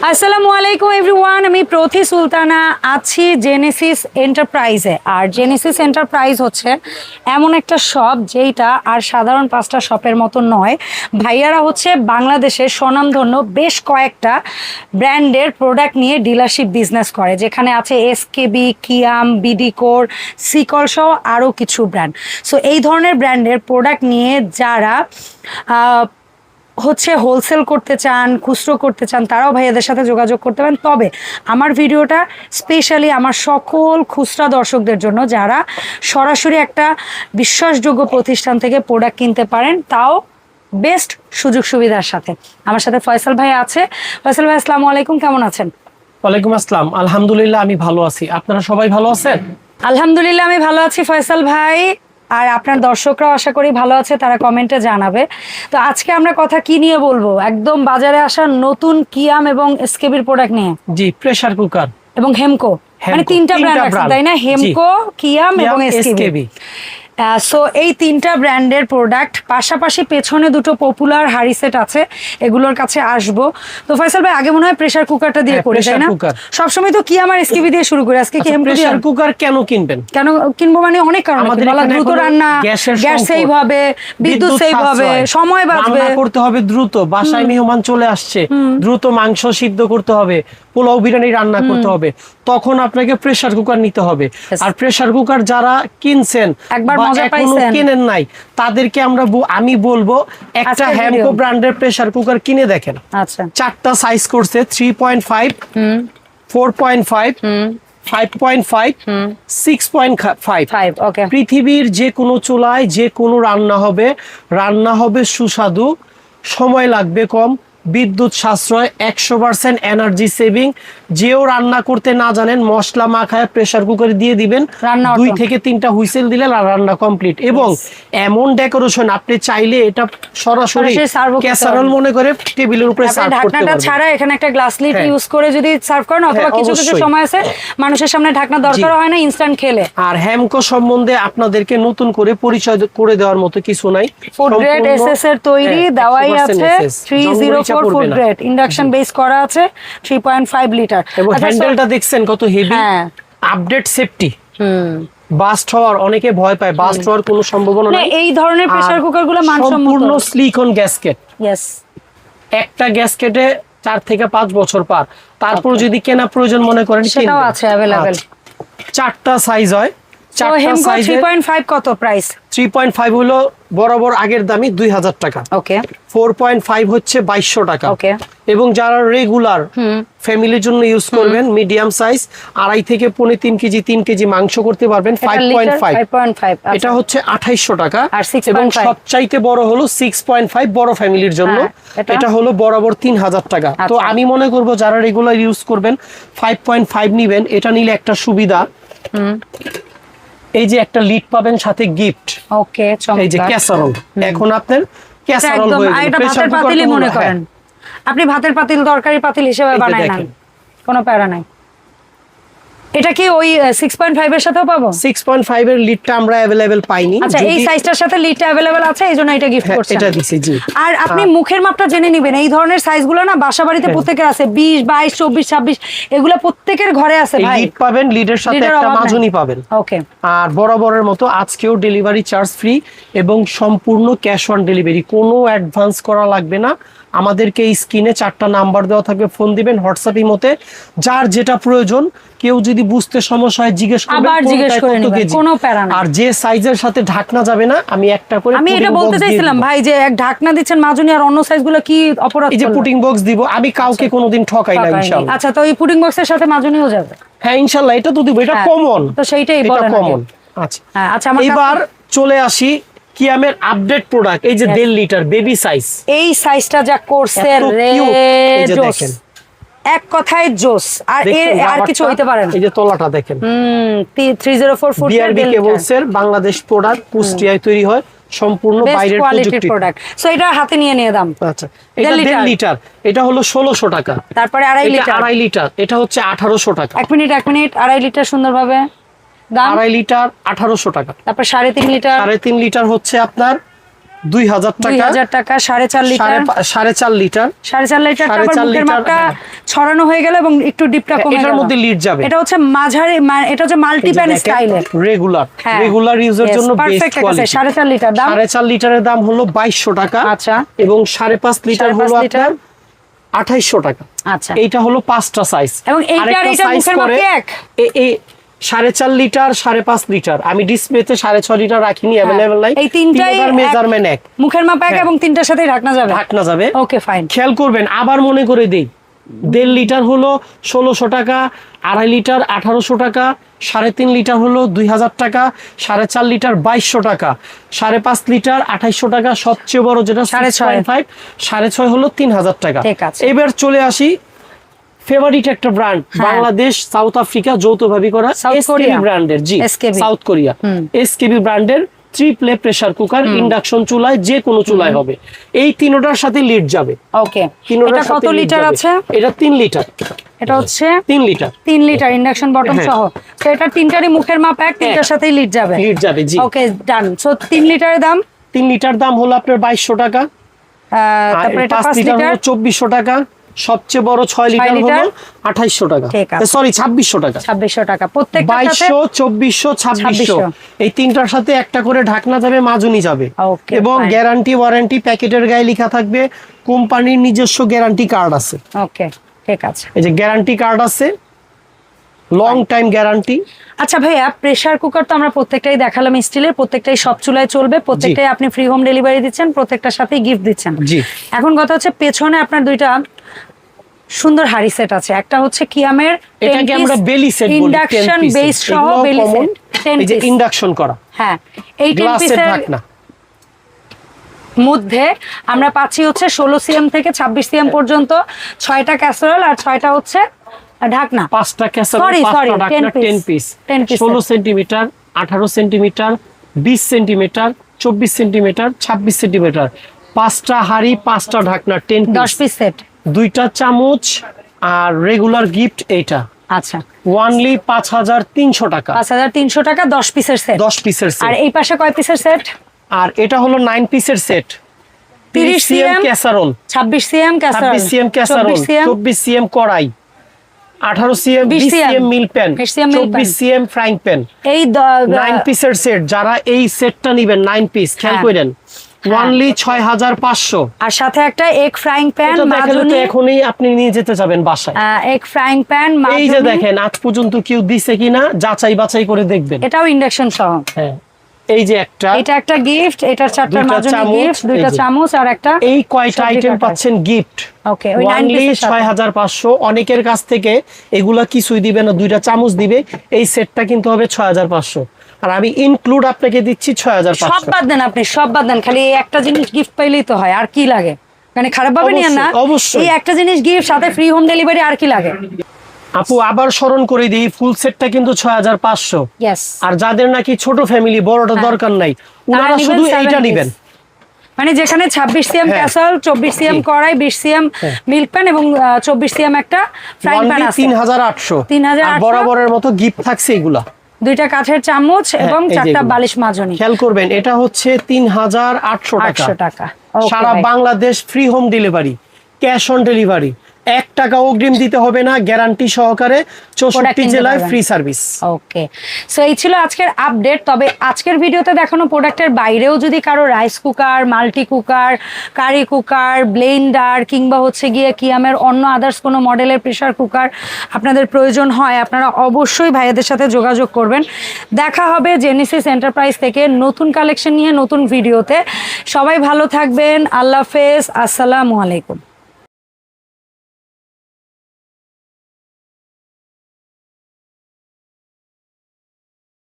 আসসালামু আলাইকুম এভরিওয়ান, আমি প্রতি সুলতানা আছি জেনেসিস এন্টারপ্রাইজে। আর জেনেসিস এন্টারপ্রাইজ হচ্ছে এমন একটা শপ যেটা আর সাধারণ 5টা শপের মতো নয়। ভাইয়ারা হচ্ছে বাংলাদেশের স্বনামধন্য বেশ কয়েকটা ব্র্যান্ডের প্রোডাক্ট নিয়ে ডিলারশিপ বিজনেস করে, যেখানে আছে এসকেবি, কিয়াম, বিডিকোর, সিকল সহ আরও কিছু ব্র্যান্ড। সো এই ধরনের ব্র্যান্ডের প্রোডাক্ট নিয়ে যারা হচ্ছে হোলসেল করতে চান, খুচরো করতে চান, তারাও ভাইয়াদের সাথে যোগাযোগ করতে পারেন। তবে আমার ভিডিওটা স্পেশালি আমার সকল খুচরা দর্শকদের জন্য, যারা সরাসরি একটা বিশ্বাসযোগ্য প্রতিষ্ঠান থেকে প্রোডাক্ট কিনতে পারেন, তাও বেস্ট সুযোগ সুবিধার সাথে। আমার সাথে ফয়সাল ভাই আছে। ফয়সাল ভাই, আসসালামু আলাইকুম, কেমন আছেন? ওয়ালাইকুম আসসালাম, আলহামদুলিল্লাহ আমি ভালো আছি। আপনারা সবাই ভালো আছেন? আলহামদুলিল্লাহ আমি ভালো আছি ফয়সাল ভাই, আর আপনার দর্শকরাও আশা করি ভালো আছে, তারা কমেন্টে জানাবে। তো আজকে আমরা কথা কি নিয়ে বলবো? একদম বাজারে আসা নতুন কিয়াম এবং এসকেবির প্রোডাক্ট নিয়ে। জি, প্রেসার কুকার এবং হেমকো, মানে তিনটা ব্র্যান্ড আছে তাই না? হেমকো, কিয়াম এবং এসকেবি। সো এই তিনটা ব্র্যান্ডের প্রোডাক্ট, পাশাপাশি পেছনে দুটো পপুলার হাড়ি সেট আছে, এগুলোর কাছে আসবো। তো ফয়সাল ভাই, আগে মনে হয় প্রেসার কুকারটা দিয়ে করি তাই না? সবসময় তো কিয়াম আর এসকেবি দিয়ে শুরু করি, আজকে কি হেমকো? প্রেসার কুকার কেন কিনবেন? কেন কিনবো মানে অনেক কারণ। দ্রুত রান্না, গ্যাস সেভ হবে, বিদ্যুৎ সেভ হবে, সময় বাঁচবে, রান্না করতে হবে দ্রুত, বাসায় মেহমান চলে আসছে, দ্রুত মাংস সিদ্ধ করতে হবে, পোলাও বিরিয়ানি রান্না করতে হবে, তখন আপনাকে প্রেসার কুকার নিতে হবে। আর প্রেসার কুকার যারা কিনছেন একবার মজা এখনো পাইছেন, কেনেন নাই, তাদেরকে আমি বলবো একটা হেমকো ব্র্যান্ডের প্রেসার কুকার কিনে দেখেন। আচ্ছা, 4টা সাইজ করছে, 3.5, 4.5, 5.5, 6.5। ওকে। পৃথিবীর যে কোনো চুলায় যে কোনো রান্না হবে সুস্বাদু, সময় লাগবে কম, বিদ্যুৎ সাশ্রয়, 100% এনার্জি সেভিং। যেও রান্না করতে না জানেন, মশলা মাখায় প্রেসার কুকারে দিয়ে দিবেন, 2 থেকে 3টা হুইসেল দিলে রান্না কমপ্লিট। এবং এমন ডেকোরেশন, আপনি চাইলে এটা সরাসরি ক্যাসারোল মনে করে টেবিলের উপরে সার্ভ করতে পারবেন। ঢাকনাটা ছাড়া এখানে একটা গ্লাস লিড ইউজ করে যদি সার্ভ করেন, অথবা কিছু কিছু সময় আছে মানুষের সামনে ঢাকনা দরকার হয় না, ইনস্ট্যান্ট খেলে। আর হেমকো সম্বন্ধে আপনাদেরকে নতুন করে পরিচয় করে দেওয়ার মতো কিছু নাই। ফুড গ্রেড এসএস এর তৈরি, দেওয়াই আছে 304 ফুড গ্রেড, ইন্ডাকশন বেস করা আছে, 3.5 লিটার। এবং হ্যান্ডেলটা দেখছেন কত হেভি, আপডেট সেফটি। বাস্ট হওয়ার অনেকে ভয় পায়, বাস্ট হওয়ার কোনো সম্ভাবনা নেই। এই ধরনের প্রেসার কুকার গুলো মানসম্মত, সম্পূর্ণ সিলিকন গ্যাসকেট। यस, একটা গ্যাসকেটে 4 থেকে 5 বছর পার। তারপর যদি কেনা প্রয়োজন মনে করেন, সেটাও আছে अवेलेबल। 4টা সাইজ হয়, 4টা সাইজ। 3.5 কত প্রাইস? 3.5 হলো বরাবর আগের দামই 2000 টাকা। ওকে। 4.5 হচ্ছে 2200 টাকা। ওকে। এবং যারা রেগুলার ফ্যামিলির জন্য ইউজ করবেন, মিডিয়াম সাইজ 2.5 থেকে 3 কেজি 3 কেজি মাংস করতে পারবেন, 5.5। এটা হচ্ছে 2800 টাকা। এবং সবচাইতে বড় হলো 6.5, বড় ফ্যামিলির জন্য এটা হলো বরাবর 3000 টাকা। তো আমি মনে করব যারা রেগুলার ইউজ করবেন 5.5 নিবেন। এটা নিলে একটা সুবিধা, এই যে একটা লিড পাবেন সাথে গিফট। ওকে, এই যে ক্যাসারোল, এখন আপনার ক্যাসারোল হয়ে গেল। এটা ভাতের পাতিল মনে করেন, আপনি ভাতের পাতিল, তরকারি পাতিল হিসেবে বানায় না, কোনো প্যারা নাই। এটা কি ওই 6.5 এর সাথেও পাবো? 6.5 এর লিডটা আমরা अवेलेबल পাইনি। আচ্ছা, এই সাইজটার সাথে লিডটা अवेलेबल আছে, এইজন্য এটা গিফট করছেন। এটা দিছি, জি। আর আপনি মুখের মাপটা জেনে নেবেন। এই ধরনের সাইজগুলো না বাসা বাড়িতে প্রত্যেকের আছে, 20, 22, 24, 26, এগুলো প্রত্যেকের ঘরে আছে ভাই। লিড পাবেন, লিডের সাথে একটা মাজুনি পাবেন। ওকে। আর বরাবরের মতো আজকেও ডেলিভারি চার্জ ফ্রি এবং সম্পূর্ণ ক্যাশ অন ডেলিভারি, কোনো অ্যাডভান্স করা লাগবে না। আমাদেরকে এই স্ক্রিনে 4টা নাম্বার দেওয়া থাকবে, ফোন দিবেন, হোয়াটসঅ্যাপ ইমোতে যার যেটা প্রয়োজন। কেউ যদি বুঝতে সমস্যা হয় জিজ্ঞেস করবেন, কোনো প্যারা না। আর যে সাইজের সাথে ঢাকনা যাবে না, আমি একটা করে, আমি এটা বলতে চাইছিলাম ভাই, যে এক ঢাকনা দিচ্ছেন মাজুনি, আর অন্য সাইজগুলো কি অপরাধ? এই যে পুটিং বক্স দিব, আমি কাউকে কোনোদিন ঠকাই না ইনশাআল্লাহ। আচ্ছা, তো এই পুটিং বক্সের সাথে মাজুনিও যাবে? হ্যাঁ ইনশাআল্লাহ, এটা তো দিব, এটা কমন। তো সেইটাই বলেন, কমন। আচ্ছা, আচ্ছা, এবার চলে আসি কিয়ামের আপডেট প্রোডাক্ট। এই যে 1.5 লিটার বেবি সাইজ, এই সাইজটা যা করছে রে, জোস, এক কথায় জোস। আর এর আর কিছু হইতে পারে না। এই যে তলাটা দেখেন, 304 ফুট বিআরবি কেবলসের বাংলাদেশ প্রোডাক্ট, কুষ্টিয়ায় তৈরি হয়, সম্পূর্ণ বাইরের প্রযুক্তি প্রোডাক্ট। সো এটা হাতে নিয়ে দাম। আচ্ছা, এটা 1.5 লিটার, এটা হলো 1600 টাকা। তারপরে 2.5 লিটার, এটা হচ্ছে 1800 টাকা। এক মিনিট, 2.5 লিটার সুন্দরভাবে দাম। 2.5 লিটার 1800 টাকা। তারপর 3.5 লিটার, 3.5 লিটার হচ্ছে আপনার 2000 টাকা। 2000 টাকা 4.5 লিটার। 4.5 লিটার। 4.5 লিটার মুখের মাপটা ছড়ানো হয়ে গেল এবং একটু ডিপটা কমে গেল। এটার মধ্যে লিড যাবে। এটা হচ্ছে মাঝারি, এটা হচ্ছে মাল্টি প্যান স্টাইলের রেগুলার ইউজের জন্য বেস্ট কোয়ালিটি। 4.5 লিটার দাম। 4.5 লিটারের দাম হলো 2200 টাকা। আচ্ছা। এবং 5.5 লিটার হলো আপনার 2800 টাকা। আচ্ছা। এইটা হলো 5টা সাইজ। এবং এইটার এটা মুখের মাপ এক। এই 4.5 লিটার 5.5 লিটার আমি ডিসপ্লেতে 6.5 লিটার রাখিনি, अवेलेबल নাই। এই তিনটাই মেজারমেন্ট এক, মুখের মাপ এক এবং তিনটার সাথে ঢাকনা যাবে। Okay fine. খেয়াল করবেন, আবার মনে করে দেই, 1.5 লিটার হলো 1600 টাকা, 2.5 লিটার 1800 টাকা, 3.5 লিটার হলো 2000 টাকা, 4.5 লিটার 2200 টাকা, 5.5 লিটার 2800 টাকা, সবচেয়ে বড় যেটা 6.5 6.5 হলো 3000 টাকা। এবার চলে আসি ফেভারিট একটা ব্র্যান্ড, বাংলাদেশ সাউথ আফ্রিকা যৌথভাবে করা এসকেবি ব্র্যান্ডের, জি সাউথ কোরিয়া, এসকেবি ব্র্যান্ডের ট্রিপলে প্রেসার কুকার, ইন্ডাকশন চুলায়, যে কোনো চুলায় হবে। এই তিনটার সাথে লিড যাবে। ওকে, এটা কত লিটার আছে? এটা 3 লিটার। এটা হচ্ছে 3 লিটার। 3 লিটার ইন্ডাকশন বটম সহ। তো এটা তিনটারই মুখের মাপ এক, তিনটার সাথেই লিড যাবে। জি। ওকে ডান। সো 3 লিটারের দাম? 3 লিটার দাম হলো আপনার 2200 টাকা। তারপরে এটা 5 লিটার হলো 2400 টাকা। সবচেয়ে বড় 6 লিটার হলো 2800 টাকা, সরি 2600 টাকা। 2600 টাকা প্রত্যেকটার সাথে। 2200 2400 2600 এই তিনটার সাথে একটা করে ঢাকনা যাবে, মাজুনি যাবে। এবং গ্যারান্টি ওয়ারেন্টি প্যাকেটের গায়ে লেখা থাকবে, কোম্পানির নিজস্ব গ্যারান্টি কার্ড আছে। ওকে ঠিক আছে, এই যে গ্যারান্টি কার্ড আছে, লং টাইম গ্যারান্টি। আচ্ছা ভাইয়া, প্রেসার কুকার তো আমরা প্রত্যেকটাই দেখালাম স্টিলের, প্রত্যেকটাই সব চুলায় চলবে, প্রত্যেকটাই আপনি ফ্রি হোম ডেলিভারি দিচ্ছেন, প্রত্যেকটার সাথেই গিফট দিচ্ছেন। জি। এখন কথা হচ্ছে পেছনে আপনার দুইটা সুন্দর হাড়ি সেট আছে, একটা হচ্ছে কিয়ামের এটাকে আমরা বেলি সেট বলি, ইন্ডাকশন বেস সহ বেলি সেট, এই যে ইন্ডাকশন করা। হ্যাঁ, এই 10 পিসের ঢাকনা মধ্যে আমরা পাচ্ছি হচ্ছে 16 সিএম থেকে 26 সিএম পর্যন্ত 6টা ক্যাসারোল আর 6টা হচ্ছে ঢাকনা। 5টা ক্যাসারোল, 5টা ঢাকনা, 10 piece, 16 centimetre, 18 centimetre, 20 centimetre, 24 centimetre, 26 centimetre, 5টা হাড়ি, 5টা ঢাকনা, 10 পিস সেট, 2টা চামচ আর রেগুলার গিফট এইটা। আচ্ছা, ওয়ানলি 5300 টাকা। 5300 টাকা 10 পিসের সেট। 10 পিসের সেট। আর এই পাশে কয় পিসের সেট? আর এটা হলো 9 পিসের set. 30 CM casserole, 26 CM casserole, 26 CM casserole, 24 CM কড়াই, 18 সিএম, 20 সিএম মিল প্যান, 24 সিএম ফ্রাইং প্যান। এই 9 পিসের সেট। যারা এই সেটটা নেবেন 9 পিস, খেয়াল করেন, ওয়ানলি 6500। আর সাথে একটা এগ ফ্রাইং প্যান, মাজুনি। এখনই আপনি নিয়ে যেতে যাবেন বাসায়। এগ ফ্রাইং প্যান, মাজুনি। এই যে দেখেন, আজ পর্যন্ত কেউ দিছে কিনা যাচাই বাছাই করে দেখবেন। এটাও ইন্ডাকশন সহ। হ্যাঁ, এই যে একটা, এটা একটা গিফট, এটার 4টা মাজুনি গিফট, 2টা চামচ আর একটা। এই কয়টা আইটেম পাচ্ছেন গিফট। ওকে, ওই 9 পিস 6500। অনেকের কাছ থেকে এগুলা কিছুই দিবে না, 2টা চামচ দিবে। এই সেটটা কিন্তু হবে 6500, আর আমি ইনক্লুড আপনাকে দিচ্ছি 6500। সব বাদ দেন, আপনি সব বাদ দেন, খালি একটা জিনিস গিফট পাইলেই তো হয়, আর কি লাগে? মানে খারাপ ভাবে নিয়েন না, এই একটা জিনিস গিফট, সাথে ফ্রি হোম ডেলিভারি, আর কি লাগে? আপু আবার স্মরণ করে দিই, ফুল সেটটা কিন্তু 6500। আর যাদের নাকি ছোট ফ্যামিলি, বড়টা দরকার নাই, উনারা শুধু এইটা নেবেন। মানে যেখানে 26 সিএম ক্যাসারোল, 24 সিএম কড়াই, 20 সিএম মিল্ক প্যান এবং 24 সিএম একটা ফ্রাইং প্যান আছে, 3800। আর বরাবরের মতো গিফট থাকছে এগুলা, 2টা কাঠের চামচ এবং 4টা বালিশ মাজনি। খেয়াল করবেন, এটা হচ্ছে 3800 টাকা। সারা Bangladesh free home delivery, cash on delivery, 1 টাকা অগ্রিম দিতে হবে না, গ্যারান্টি সহকারে 64 জেলায় ফ্রি সার্ভিস। ওকে, সো এই ছিল আজকের আপডেট। তবে আজকের ভিডিওতে দেখানো প্রোডাক্টের বাইরেও যদি কারো rice cooker, multi cooker, curry cooker, blender কিংবা হচ্ছে গিয়ে কিয়ামের অন্য আদার্স কোনো মডেলের প্রেসার কুকার আপনাদের প্রয়োজন হয়, আপনারা অবশ্যই ভাইয়াদের সাথে যোগাযোগ করবেন। দেখা হবে জেনেসিস এন্টারপ্রাইজ থেকে নতুন কালেকশন নিয়ে নতুন ভিডিওতে। সবাই ভালো থাকবেন, আল্লাহ হাফেজ, আসসালামু আলাইকুম।